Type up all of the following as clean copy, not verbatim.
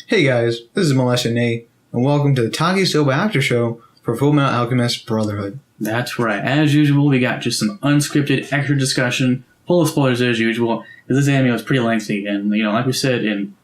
Hey guys, this is Molestia Nate, and welcome to the Talkisoba AFTERSHOW for Fullmetal Alchemist Brotherhood. That's right. As usual, we got just some unscripted extra discussion, full of spoilers as usual, because this anime was pretty lengthy, and like we said in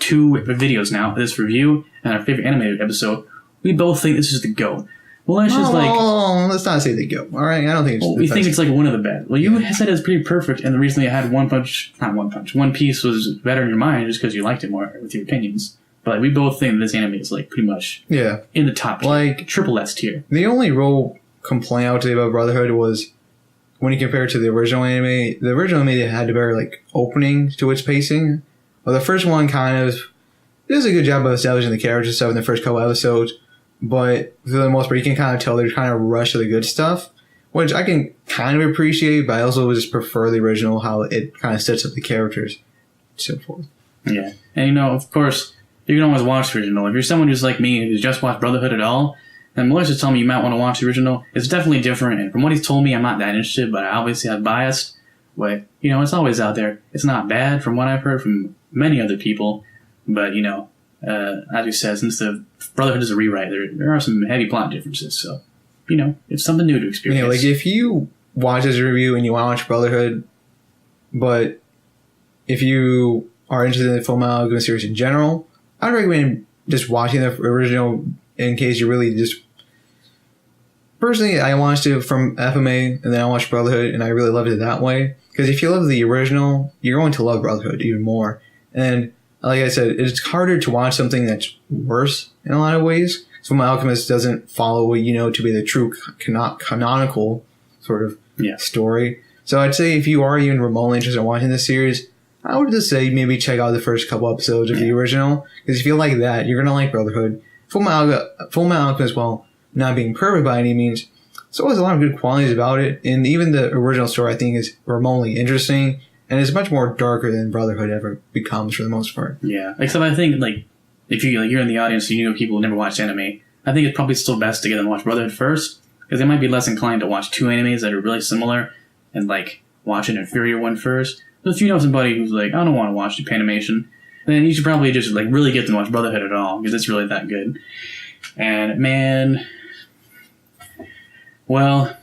2 videos now, this review and our favorite anime episode, we both think this is the GOAT. Well, let's just let's not say the GOAT, alright? I don't think it's we think it's like one of the best. Well, you said it's pretty perfect, and the reason you had One Piece was better in your mind just because you liked it more with your opinions. But we both think this anime is like pretty much in the top tier, like triple S tier. The only real complaint I would say about Brotherhood was when you compare it to the original anime. The original anime had a better opening to its pacing. Well, the first one kind of does a good job of establishing the characters and stuff in the first couple episodes, but for the most part, you can kind of tell they're kind of rush to the good stuff, which I can kind of appreciate. But I also just prefer the original, how it kind of sets up the characters, and so forth. Yeah, and of course, you can always watch the original. If you're someone who's like me, who's just watched Brotherhood at all, then Melissa's telling me you might want to watch the original. It's definitely different, and from what he's told me, I'm not that interested, but I obviously have bias. But, it's always out there. It's not bad from what I've heard from many other people, but, as we said, since the Brotherhood is a rewrite, there are some heavy plot differences, so, it's something new to experience. If you watch this review and you want to watch Brotherhood, but if you are interested in the Fullmetal Alchemist series in general, I'd recommend just watching the original in case you really just... Personally, I watched it from FMA, and then I watched Brotherhood, and I really loved it that way. Because if you love the original, you're going to love Brotherhood even more. And like I said, it's harder to watch something that's worse in a lot of ways. Fullmetal Alchemist doesn't follow what you know to be the true canonical sort of story. So I'd say if you are even remotely interested in watching this series, I would just say maybe check out the first couple episodes of the original. Because if you like that, you're going to like Brotherhood. Fullmetal Alchemist, while not being perfect by any means, there's always a lot of good qualities about it. And even the original story, I think, is remotely interesting. And it's much more darker than Brotherhood ever becomes for the most part. Yeah. Except I think, if you're in the audience and you know people who never watched anime, I think it's probably still best to get them to watch Brotherhood first. Because they might be less inclined to watch 2 animes that are really similar and, watch an inferior one first. So if you know somebody who's I don't want to watch Japanimation, then you should probably just really get them to watch Brotherhood at all, because it's really that good. And man, well,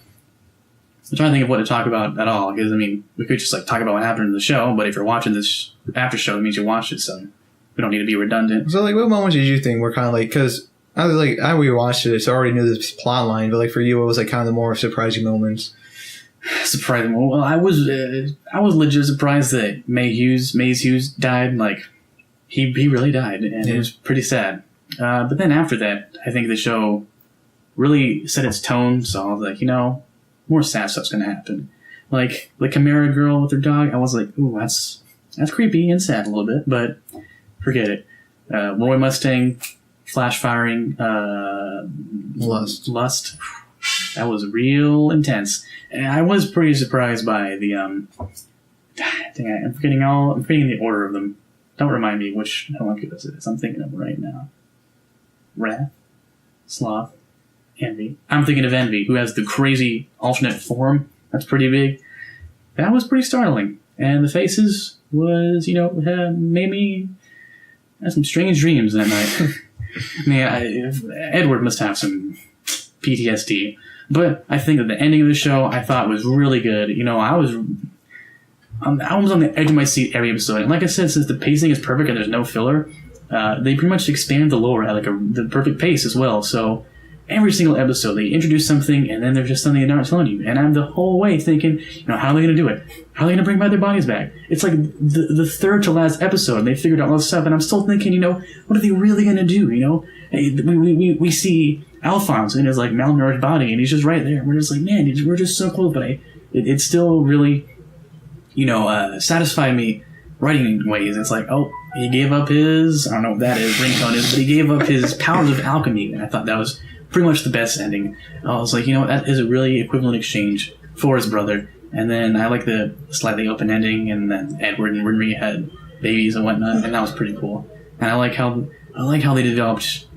I'm trying to think of what to talk about at all, because we could just talk about what happened in the show, but if you're watching this after show, it means you watched it, so we don't need to be redundant. So what moments did you think were kind of because I was I rewatched it, so I already knew this plot line, but for you, it was kind of the more surprising moments. Surprising. Well, I was legit surprised that Maze Hughes died. He really died, and it was pretty sad. But then after that, I think the show really set its tone. So I was more sad stuff's gonna happen. The Chimera girl with her dog. I was ooh, that's creepy and sad a little bit, but forget it. Roy Mustang, flash firing, lust. That was real intense. And I was pretty surprised by the I'm forgetting the order of them. Don't remind me which homunculus it is. I'm thinking of it right now. Wrath, Sloth, Envy. I'm thinking of Envy, who has the crazy alternate form. That's pretty big. That was pretty startling. And the faces was, made me have some strange dreams that night. Edward must have some PTSD. But I think that the ending of the show I thought was really good. I was on the edge of my seat every episode. And like I said, since the pacing is perfect and there's no filler, they pretty much expand the lore at the perfect pace as well. So every single episode they introduce something, and then there's just something they aren't telling you. And I'm the whole way thinking, how are they going to do it? How are they going to bring back their bodies back? It's the third to last episode, and they figured out all this stuff. And I'm still thinking, what are they really going to do? We see Alphonse in his malnourished body, and he's just right there. We're just man, we're just so close. But it still really, satisfied me writing in ways. It's he gave up his, I don't know what that is, ringtone is, but he gave up his powers of alchemy, and I thought that was pretty much the best ending. I was that is a really equivalent exchange for his brother. And then I like the slightly open ending, and then Edward and Renry had babies and whatnot, and that was pretty cool. And I like how they developed,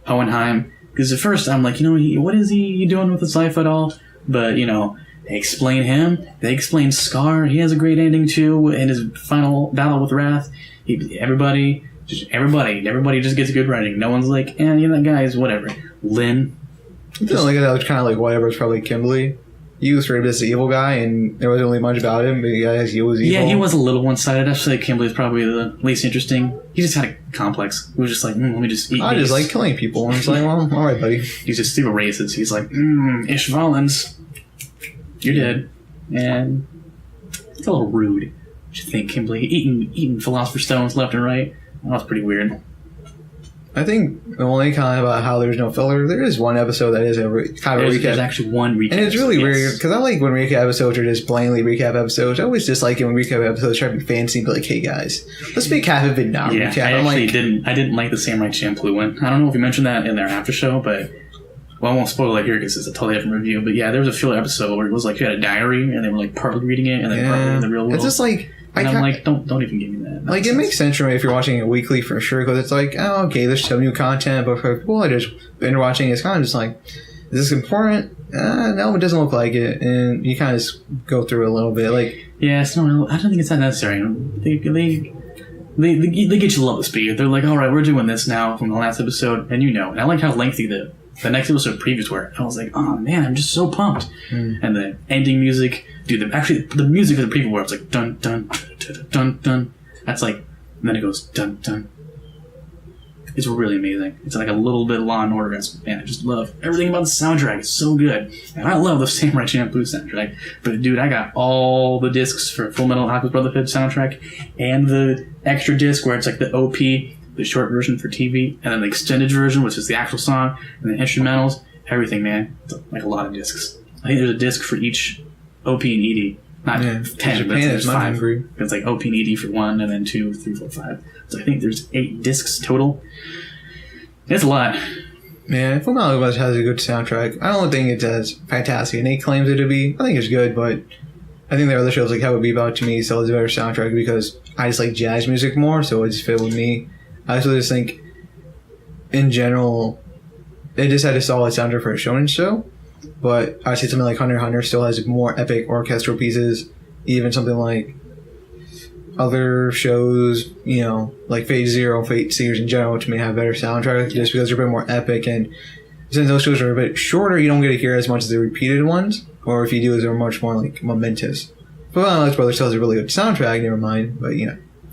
Hohenheim. Because at first I'm what is he doing with his life at all? But, they explain him. They explain Scar. He has a great ending too in his final battle with Wrath. Everybody Everybody just gets good writing. No one's like, that guy's whatever. Lynn. I feel like that was kind of like whatever. It's probably Kimberly. He was framed as the evil guy, and there wasn't really much about him, but yeah, he was evil. Yeah, he was a little one-sided. I feel like Kimberly's probably the least interesting. He just had a complex. He was just like, let me just eat I just like killing people. And it's like, well, all right, buddy. He's just super racist. He's like, Ish Valens, you're dead. And it's a little rude. What you think, Kimberly? Eating Philosopher's Stones left and right? That was pretty weird. I think the only comment about how there's no filler, there is one episode that is kind of a recap. There's actually one recap. And it's really weird, because I like when recap episodes are just blatantly recap episodes. I always dislike it when recap episodes try to be fancy and be like, hey guys, let's make half of it not recap. I didn't like the Samurai Champloo one. I don't know if you mentioned that in their after show, but I won't spoil it here because it's a totally different review. But yeah, there was a filler episode where it was like you had a diary and they were like partly reading it and then partly in the real world. It's just like... And I'm like, don't even give me that. Like, it makes sense for me if you're watching it weekly for sure, because it's like, oh, okay, there's some new content, but for people that just been watching, it's kind of just like, is this important? No, it doesn't look like it, and you kind of just go through it a little bit. Like, yeah, I don't think it's that necessary. They get you up to speed. They're like, all right, we're doing this now from the last episode, and and I like how lengthy the next episode previews were. I was like, oh man, I'm just so pumped. And the ending music, dude, the music of the preview where it's like dun dun dun dun dun. That's like, and then it goes dun dun. It's really amazing. It's like a little bit of Law and Order. Man, I just love everything about the soundtrack. It's so good, and I love the Samurai Champloo soundtrack. But dude, I got all the discs for Fullmetal Alchemist Brotherhood soundtrack, and the extra disc where it's like the OP. The short version for TV, and then the extended version, which is the actual song, and the instrumentals, everything, man. It's like a lot of discs. I think there's a disc for each OP and ED. Not 10, but there's 5. It's like OP and ED for 1, and then 2, 3, 4, 5. So I think there's 8 discs total. It's a lot. Yeah, Fullmetal Alchemist has a good soundtrack. I don't think it's as fantastic, and he claims it to be. I think it's good, but I think there are other shows like How It Be About to Me still has a better soundtrack because I just like jazz music more, so it just fit with me. I also just think, in general, it just had a solid soundtrack for a shonen show. But I say something like Hunter x Hunter still has more epic orchestral pieces. Even something like other shows, like Fate Zero, Fate series in general, to me have better soundtracks just because they're a bit more epic. And since those shows are a bit shorter, you don't get to hear as much as the repeated ones. Or if you do, they're much more like momentous. But Alex Brothers still has a really good soundtrack, never mind. But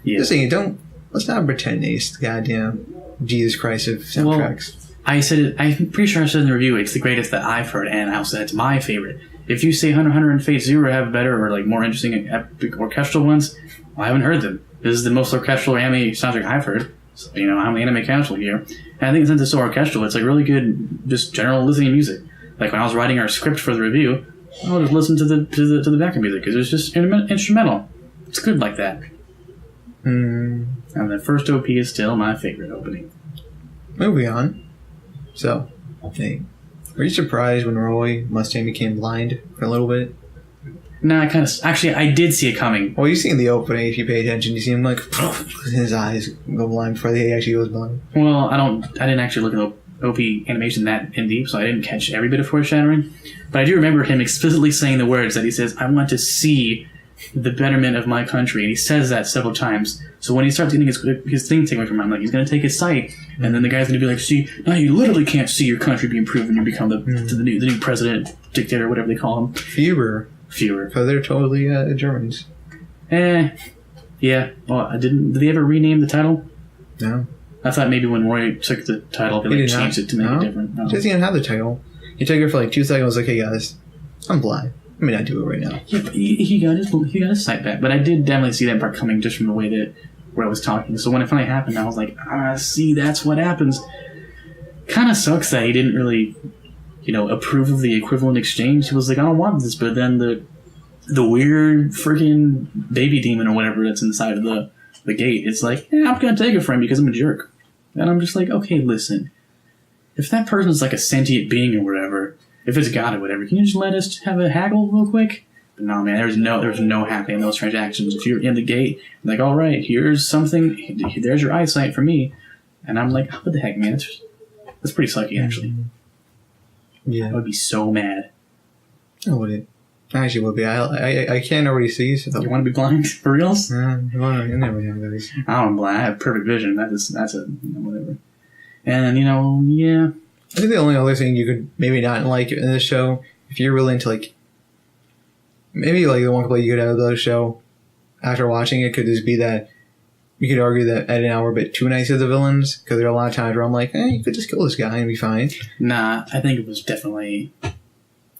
just saying, let's not pretend it's the goddamn Jesus Christ of soundtracks. Well, I'm pretty sure I said in the review it's the greatest that I've heard, and I also said it's my favorite. If you say Hunter x Hunter and Fate Zero have better or like more interesting epic orchestral ones, well, I haven't heard them. This is the most orchestral anime soundtrack I've heard. So, I'm the anime casual here. And I think since it's so orchestral, it's like really good, just general listening music. Like when I was writing our script for the review, I'll just listen to the background music because it's just instrumental. It's good like that. And the first OP is still my favorite opening. Moving on. So, hey, were you surprised when Roy Mustang became blind for a little bit? Nah, I did see it coming. Well, you see in the opening, if you pay attention, you see him like, his eyes go blind before he actually goes blind. Well, I didn't actually look at OP animation that in deep, so I didn't catch every bit of foreshadowing. But I do remember him explicitly saying the words that he says, I want to see the betterment of my country, and he says that several times. So when he starts getting his thing taken away from him, like he's going to take his sight, and then the guy's going to be like, "See, now you literally can't see your country be improved when you become the new president, dictator, whatever they call him." Führer. Because they're totally Germans. Yeah. Well, did they ever rename the title? No. I thought maybe when Roy took the title, they changed it to make it different. No. He doesn't even have the title. He took it for like 2 seconds. Like, hey guys, I'm blind. I mean, I do it right now. Yeah, but he got his sight back. But I did definitely see that part coming just from the way where I was talking. So when it finally happened, I was like, see, that's what happens. Kind of sucks that he didn't really, approve of the equivalent exchange. He was like, I don't want this. But then the weird freaking baby demon or whatever that's inside of the gate, it's like, I'm going to take it from him because I'm a jerk. And I'm just like, okay, listen. If that person's like a sentient being or whatever, if it's God or whatever, can you just let us have a haggle real quick? But no, man, there's no happy in those transactions. If you're in the gate, like, all right, here's something, there's your eyesight for me. And I'm like, what the heck, man? That's pretty sucky, actually. Yeah. I would be so mad. I wouldn't. I actually would be. I can't already see. So. You want to be blind for reals? You never know, guys. I don't blind. I have perfect vision. That's a whatever. And yeah. I think the only other thing you could maybe not like in this show, if you're really into like, maybe like the one complaint you could have of the show after watching it could just be that you could argue that Ed and Al were a bit too nice to the villains, because there are a lot of times where I'm like, you could just kill this guy and be fine. Nah, I think it was definitely,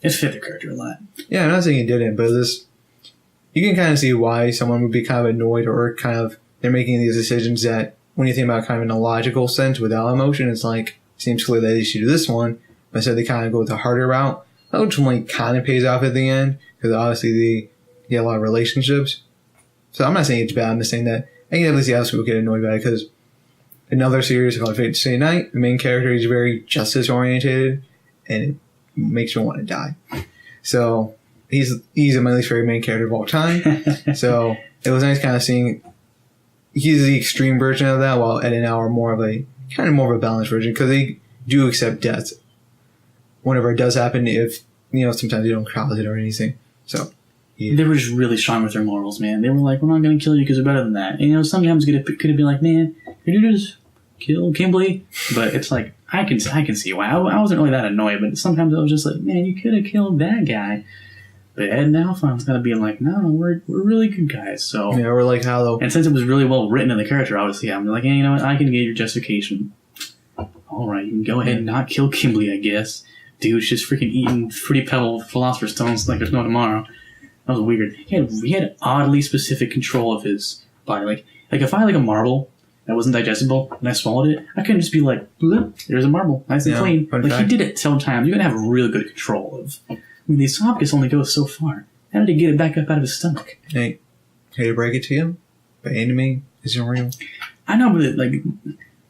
it fit the character a lot. Yeah, I'm not saying it didn't, but you can kind of see why someone would be kind of annoyed, or kind of they're making these decisions that when you think about kind of in a logical sense without emotion, it's like, seems clear that they should do this one, but instead they kind of go with the harder route. That ultimately kind of pays off at the end, because obviously they get a lot of relationships. So I'm not saying it's bad, I'm just saying that I can at least see how people get annoyed by it, because another series called Fate Stay Night, the main character is very justice oriented, and it makes me want to die. So he's my least favorite main character of all time. So it was nice kind of seeing he's the extreme version of that, while Ed and Al are more of a balanced version, because they do accept death whenever it does happen, if sometimes they don't cause it or anything. So yeah. They were just really strong with their morals, man. They were like, we're not going to kill you because we're better than that. And sometimes it could have been like, man, could you just kill Kimberly? But it's like, I can see why. I wasn't really that annoyed, but sometimes I was just like, man, you could have killed that guy. But Ed and Al found kind of being like, no, we're really good guys. So yeah, we're like Hallow. And since it was really well written in the character, obviously, I'm like, you know what, I can get your justification. All right, you can go ahead and not kill Kimberly, I guess. Dude's just freaking eating Fruity Pebble Philosopher's Stones like there's no tomorrow. That was weird. He had oddly specific control of his body. Like if I had like a marble that wasn't digestible and I swallowed it, I couldn't just be like, there's a marble, nice and clean. Like he did it sometimes. You're gonna have really good control of. I mean, the esophagus only goes so far. How did he get it back up out of his stomach? Hey, hate to break it to you, but anime isn't real. I know, but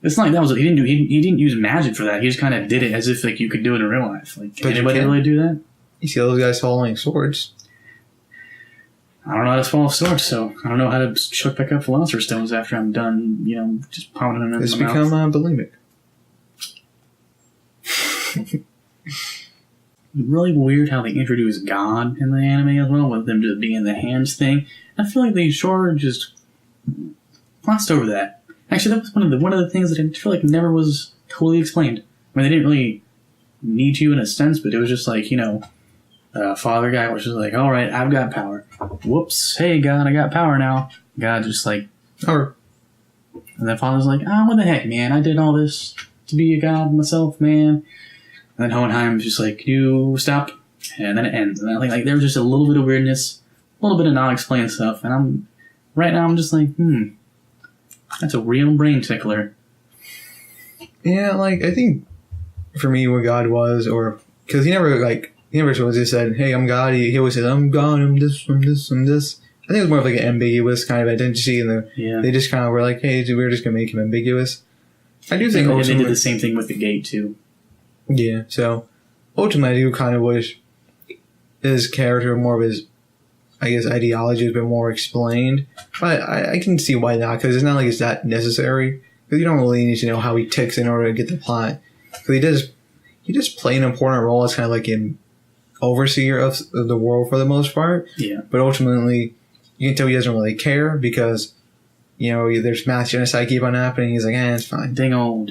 it's not like that was. He didn't use magic for that. He just kind of did it as if like you could do it in real life. Like, can anybody really do that? You see those guys swallowing swords. I don't know how to swallow swords, so I don't know how to choke back up Philosopher's Stones after I'm done, just pounding them in my mouth. It's become bulimic. Really weird how they introduced God in the anime as well, with them just being the hands thing. I feel like they sure just glossed over that. Actually, that was one of the things that I feel like never was totally explained. I mean, they didn't really need to in a sense, but it was just like, father guy was just like, all right, I've got power. Whoops, hey God, I got power now. God just like, and then father's like, what the heck, man, I did all this to be a god myself, man. And then Hohenheim's just like, can you stop? And then it ends. And I think like there was just a little bit of weirdness, a little bit of not explained stuff, and I'm just like, that's a real brain tickler. Yeah, like I think for me what God was, or because he never just said, hey, I'm God. He always said, I'm God, I'm this. I think it was more of like an ambiguous kind of identity, and they just kind of were like, hey, we're just gonna make him ambiguous. I do think they did the same thing with the gate too. Yeah, so ultimately I do kind of wish his character, more of his, I guess, ideology has been more explained. But I can see why not, because it's not like it's that necessary. Because you don't really need to know how he ticks in order to get the plot. Because he does play an important role as kind of like an overseer of the world for the most part. Yeah. But ultimately, you can tell he doesn't really care, because there's mass genocide keep on happening. He's like, it's fine. Dang old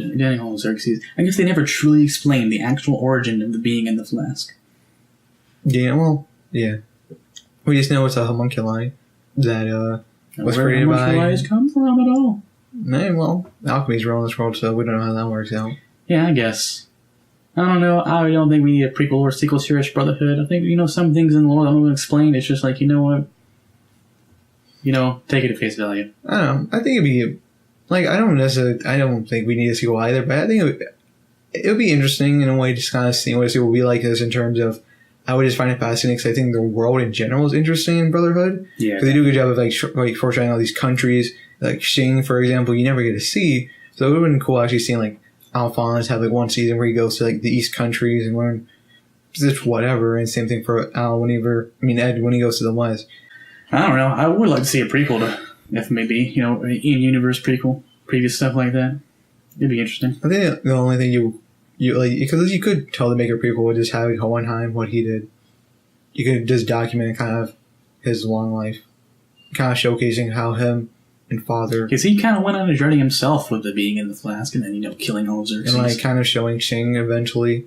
Xerxes. I guess they never truly explained the actual origin of the being in the flask. Yeah, well, yeah. We just know it's a homunculi that was created by... Where homunculi come from at all? Well, alchemy's real in this world, so we don't know how that works out. Yeah, I guess. I don't know. I don't think we need a prequel or sequel to Irish Brotherhood. I think, some things in the lore I'm going to explain. It's just like, you know what? Take it at face value. I don't know. I think it'd be... Like, I don't think we need a sequel either, but I think it would be interesting in a way, just kind of seeing what a sequel would be like this in terms of... I would just find it fascinating, because I think the world in general is interesting in Brotherhood. Yeah. Because they do a good job of, like foreshadowing all these countries. Like, Xing, for example, you never get to see. So it would have been cool actually seeing, like, Alphonse have, like, one season where he goes to, like, the East countries and learn just whatever. And same thing for Ed when he goes to the West. I don't know. I would like to see a prequel to, if maybe, in-universe prequel, previous stuff like that. It'd be interesting. I think the only thing you like, because you could totally make a prequel with just having Hohenheim, what he did. you could just document kind of his long life, kind of showcasing how him and father, because he kind of went on a journey himself with the being in the flask, and then killing all of Xerxes, and like kind of showing Shing eventually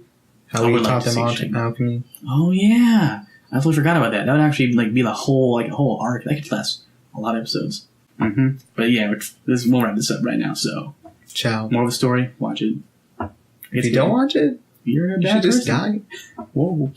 how he taught them alchemy. Oh yeah, I totally forgot about that. That would actually be the whole whole arc. That could last a lot of episodes. Mm-hmm. But yeah, we'll wrap this up right now. So, ciao. More of the story. Watch it. If you don't watch it, you're a bad you should just person. die. Whoa.